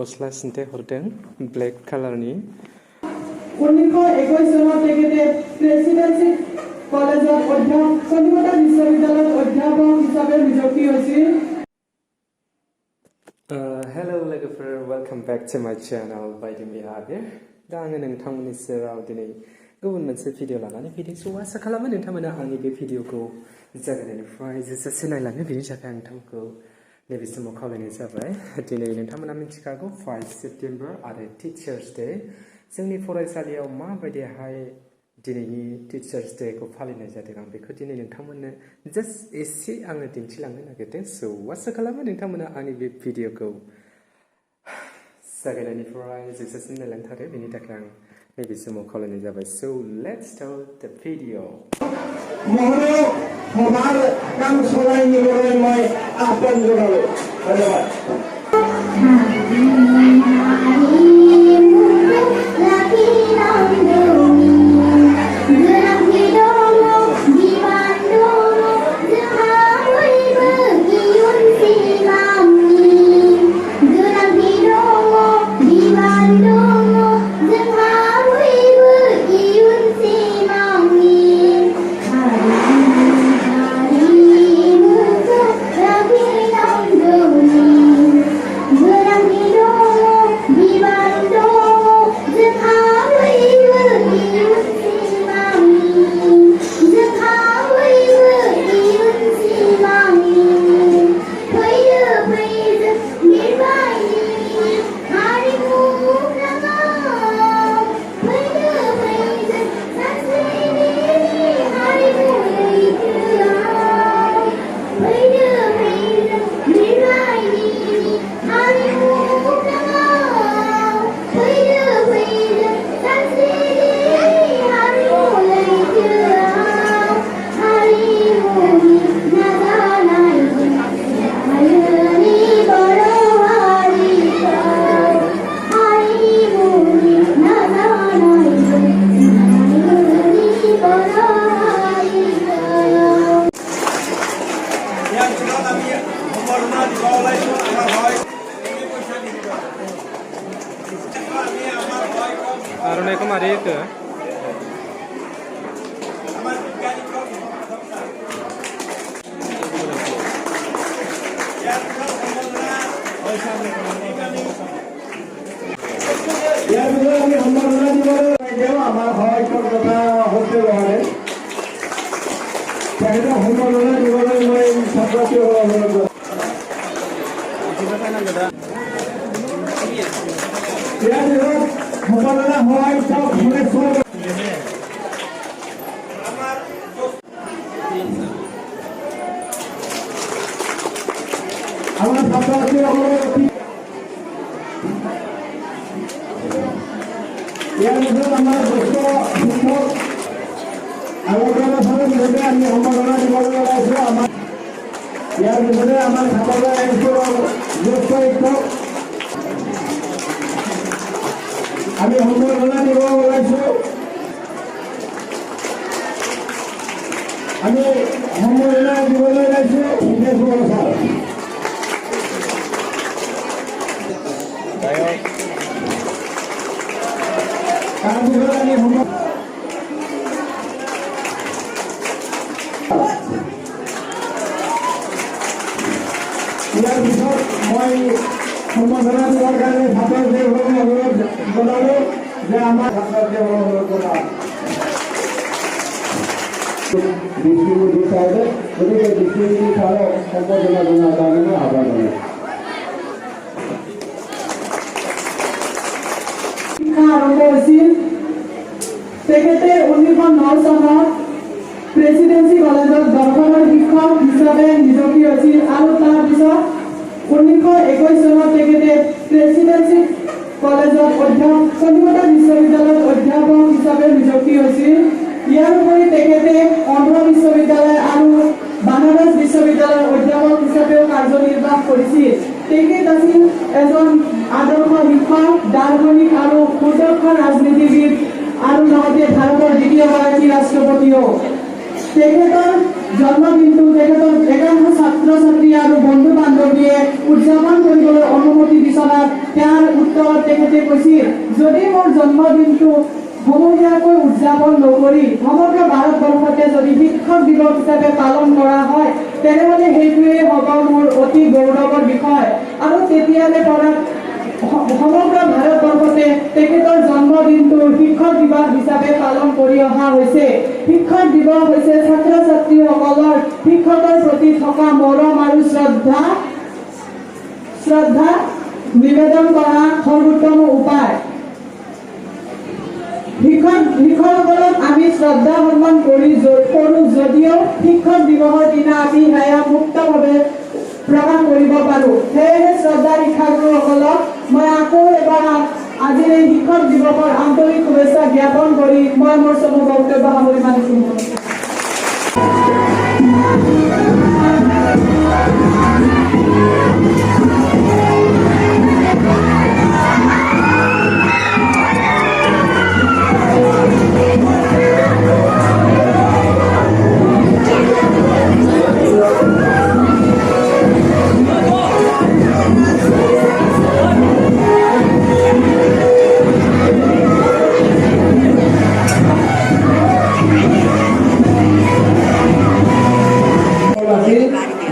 गस्ला सिन्थाय हरदों ब्लेक कालारनि 1921 চনত তেখেতে প্ৰেসিডেন্সি কলেজত কলিকতা বিশ্ববিদ্যালয়ত অধ্যাপক হিচাপে নিযুক্তি হৈছিল। Hello लोगोफोर, welcome back to my channel बायदि बिहाबिर। दा आङो नोंथांमोननि सेराव दिनै गुबुन मोनसे भिडिअ लानानै फैदों। स' आसा खालामो नोंथांमोना आंनि बे भिडिअखौ जागायनायनिफ्राय जोबजासे नायलाङो। बेनि थाखाय आं नोंथांमोनखौ नैबे समाव खावलायनाय जाबाय। दिनै नोंथांमोना मिथिखागौ 5 सेप्टेम्बर आरो टिचार्स डे। जोंनि फरायसालियाव माबायदिहाय दिनैनि टिचार्स डेखौ फालिनाय जादों, आं बेखौ दिनै नोंथांमोननो जास्ट एसे आङो दिन्थिलांनो नागिरदों। स' आसा खालामो नोंथांमोना आंनि बे भिडिअखौ जागायनायनिफ्राय जोबजासिम नायलांथारो। बेनि थाखाय आं नैबे समाव खावलायनाय जाबाय। स' लेट्स स्टार्ट द भिडिअ। মহোদয় সভাৰ কাম চলাই নিবলৈ মই আহ্বান জনালো। ধন্যবাদ। आर'नाइखौ मारै होखो? ইয়াৰ পিছত আমি সম্বৰ্ধনা দিবলৈ তেওঁ আমাৰ সহায়কৰ কথা সত্য নহয়। তেখেতক সম্বৰ্ধনা দিবলৈ মই ছাত্ৰ-ছাত্ৰীসকলক অনুৰোধ কৰিছোঁ। ইয়াৰ পিছত সম্বৰ্ধনা সহায়ক ভুৱনেশ্বৰ আমাৰ ছাত্ৰ-ছাত্ৰীসকলক ইয়াৰ পিছত আমাৰ জ্যেষ্ঠ শিক্ষক আলোচনা সমিতিয়ে আমি সম্বৰ্ধনা দিবলৈ ওলাইছোঁ। ইয়াৰ পিছতে আমাৰ ছাত্ৰজা স্কুলৰ জ্যেষ্ঠ শিক্ষক আমি সম্বৰ্ধনা দিব ওলাইছোঁ। আমি সম্বৰ্ধনা দিবলৈ ওলাইছোঁ হিতেশ্বৰ ছাৰ। তাৰপিছত আমি ইয়াৰ পিছত মই সম্বৰ্ধনা দিবৰ কাৰণে ছাত্ৰ-ছাত্ৰীসকলক অনুৰোধ জনালোঁ যে আমাৰ ছাত্ৰ-ছাত্ৰীসকলক অনুৰোধ জনা দৃষ্টিমুখী চাইছে, গতিকে দৃষ্টিমুখী ছাৰক সম্বৰ্ধনা জনোৱাৰ কাৰণে মই আহ্বান জনাইছোঁ। শিক্ষা আৰম্ভ হৈছিল। তেখেতে 1909 চনত প্ৰেসিডেন্সি কলেজত দৰ্শনৰ শিক্ষক হিচাপে নিযুক্তি হৈছিল আৰু তাৰ পিছত 1921 চনত তেখেতে প্ৰেসিডেন্সি কলেজত কলিকতা বিশ্ববিদ্যালয়ত অধ্যাপক হিচাপে নিযুক্তি হৈছিল। ইয়াৰ উপৰি তেখেতে অন্ধ্ৰ বিশ্ববিদ্যালয় আৰু বানাৰস বিশ্ববিদ্যালয়ৰ অধ্যাপক হিচাপেও কাৰ্যনিৰ্বাহ কৰিছিল। তেখেত আছিল এজন আদৰ্শ শিক্ষক, দাৰ্শনিক আৰু সুদক্ষ ৰাজনীতিবিদ আৰু লগতে ভাৰতৰ দ্বিতীয়গৰাকী ৰাষ্ট্ৰপতিও। তেখেতৰ জন্মদিনটো তেখেতৰ একাংশ ছাত্ৰ ছাত্ৰী আৰু বন্ধু বান্ধৱীয়ে উদযাপন কৰিবলৈ অনুমতি বিচৰাত তেওঁৰ উত্তৰত তেখেতে কৈছিল, যদি মোৰ জন্মদিনটো সমূহীয়াকৈ উদযাপন নকৰি সমগ্ৰ ভাৰতবৰ্ষতে যদি শিক্ষক দিৱস হিচাপে পালন কৰা হয়, তেনেহ'লে সেইটোৱে হ'ব মোৰ অতি গৌৰৱৰ বিষয়। আৰু তেতিয়াৰে পৰা সমগ্ৰ ভাৰতবৰ্ষতে তেখেতৰ জন্মদিনটো শিক্ষক দিৱস হিচাপে পালন কৰি অহা হৈছে। শিক্ষক দিৱস হৈছে ছাত্ৰ ছাত্ৰীসকলৰ শিক্ষকৰ প্ৰতি থকা মৰম আৰু শ্ৰদ্ধা নিবেদন কৰা সৰ্বোত্তম উপায়। শিক্ষকসকলক আমি শ্ৰদ্ধা সন্মান কৰোঁ যদিও শিক্ষক দিৱসৰ দিনা আমি সেয়া মুক্তভাৱে প্ৰকাশ কৰিব পাৰোঁ। সেয়েহে শ্ৰদ্ধা শিক্ষাগুৰুসকলক মই আকৌ এবাৰ আজিৰ এই শিক্ষক দিৱসৰ আন্তৰিক শুভেচ্ছা জ্ঞাপন কৰি মই মোৰ চমু বক্তব্য সামৰি মানিছোঁ।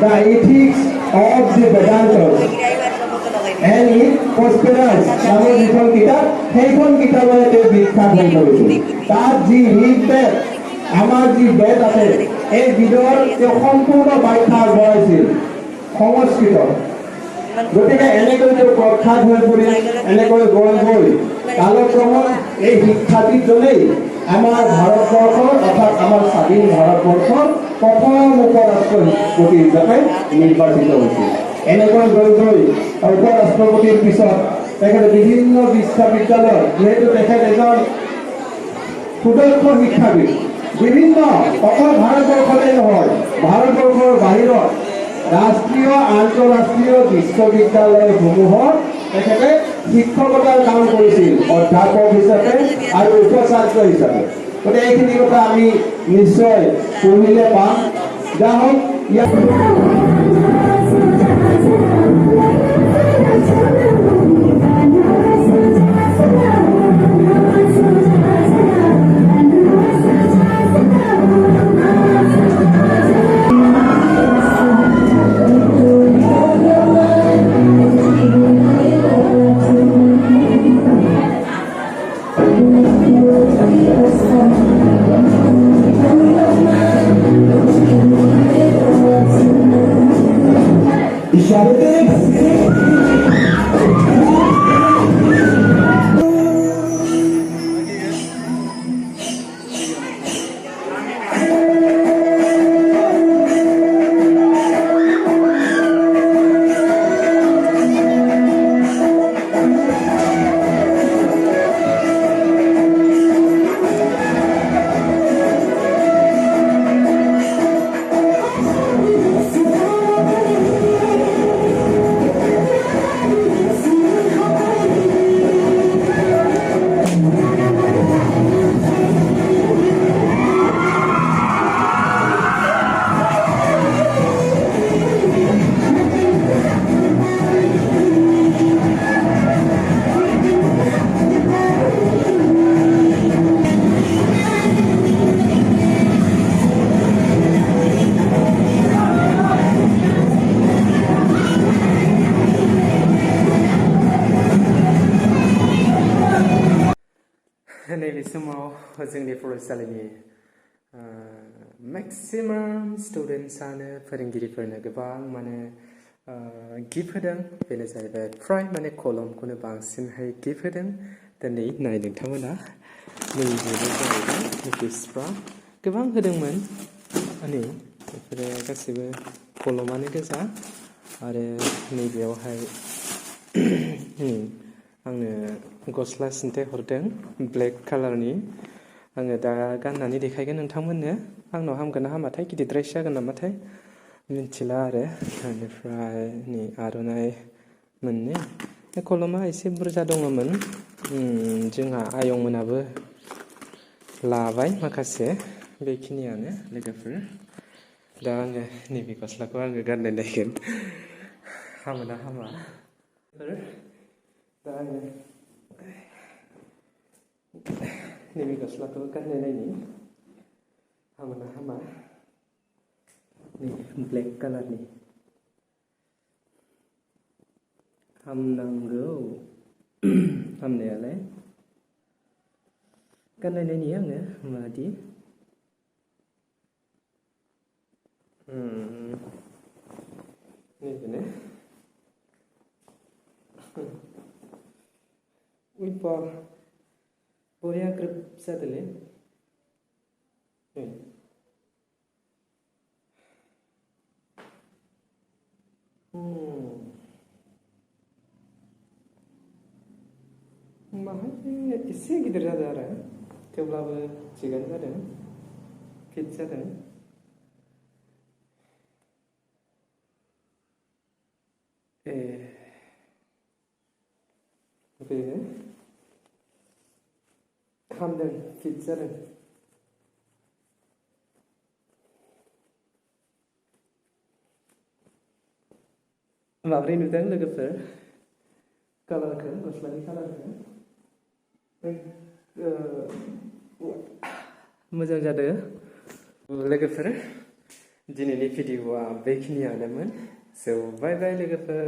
The ethics of the Vedanta and it prosperous নামৰ যিখন কিতাপ, সেইখন কিতাপে তেওঁ বিখ্যাত হৈ পৰিছিল। তাত যি ঋগ বেদ, আমাৰ যি বেদ আছে, এই বেদৰ তেওঁ সম্পূৰ্ণ ব্যাখ্যা আগবঢ়াইছিল সংস্কৃতত। গতিকে এনেকৈ তেওঁ প্ৰখ্যাত হৈ পৰিল, এনেকৈ গৈ কালক্ৰমত এই শিক্ষাবিদজনেই আমাৰ ভাৰতবৰ্ষৰ অৰ্থাৎ আমাৰ স্বাধীন ভাৰতবৰ্ষৰ প্ৰথম উপৰাষ্ট্ৰপতি হিচাপে নিৰ্বাচিত হৈছিল। এনেকৈ গৈ উপৰাষ্ট্ৰপতিৰ পিছত তেখেতে বিভিন্ন বিশ্ববিদ্যালয়ত, যিহেতু তেখেত এজন সুদক্ষ শিক্ষাবিদ, বিভিন্ন অকল ভাৰতবৰ্ষতে নহয় ভাৰতবৰ্ষৰ বাহিৰত ৰাষ্ট্ৰীয় আন্তঃৰাষ্ট্ৰীয় বিশ্ববিদ্যালয়সমূহত তেখেতে শিক্ষকতাৰ কাম কৰিছিল, অধ্যাপক হিচাপে আৰু উপাচাৰ্য হিচাপে। গতিকে এইখিনি কথা আমি নিশ্চয় পঢ়িলে পাম। যা হওক ইয়াত नैबे समाव जोंनि फरायसालिनि मेक्सिमाम स्टुडेन्ट्सआनो फोरोंगिरिफोरनो गोबां माने गिफ्ट होदों। बेनो जाहैबाय फ्राय माने कलमखौनो बांसिनहाय गिफ्ट होदों। दिनै नाय नोंथांमोना नैबेनो जाहैबाय गिफ्टसफ्रा गोबां होदोंमोन। नै बेफोरो गासैबो कलमानो गोजा आरो नैबेयावहाय आंनो गस्ला सिन्थाय हरदों ब्लेक कालारनि। आङो दा गाननानै देखायगोन नोंथांमोननो। आंनाव हामगोन ना हामाथाय, गिदिरद्रायसो जागोन नामाथाय मिन्थिला आरो। बेनिफ्राय नै आर'नाइ मोननै, कलमा एसे बुरजा दङमोन। जोंहा आयंमोनाबो लाबाय माखासे, बेखिनियानो लोगोफोर। दा आङो नैबे गस्लाखौ आङो गाननो नायगोन हामो ना हामा दा आङो नैबे गस्लाखौ गाननो नायनि हामो ना हामा नै ब्लेक कालारनि हामनांगौ हामनायालाय गाननाय नायनि आङो माबादि नैबेनो उइपा बरिया ग्रोब जादोंलै माहाय एसे गिदिर जादों आरो थेवब्लाबो थिगानो जादों फिट जादों बेनो हामदों फिट जादों माब्रै नुदों लोगोफोर कालारखौ गस्लानि कालारखौ मोजां जादों लोगोफोर दिनैनि भिडिअआ बेखिनियानोमोन स' बाय बाय लोगोफोर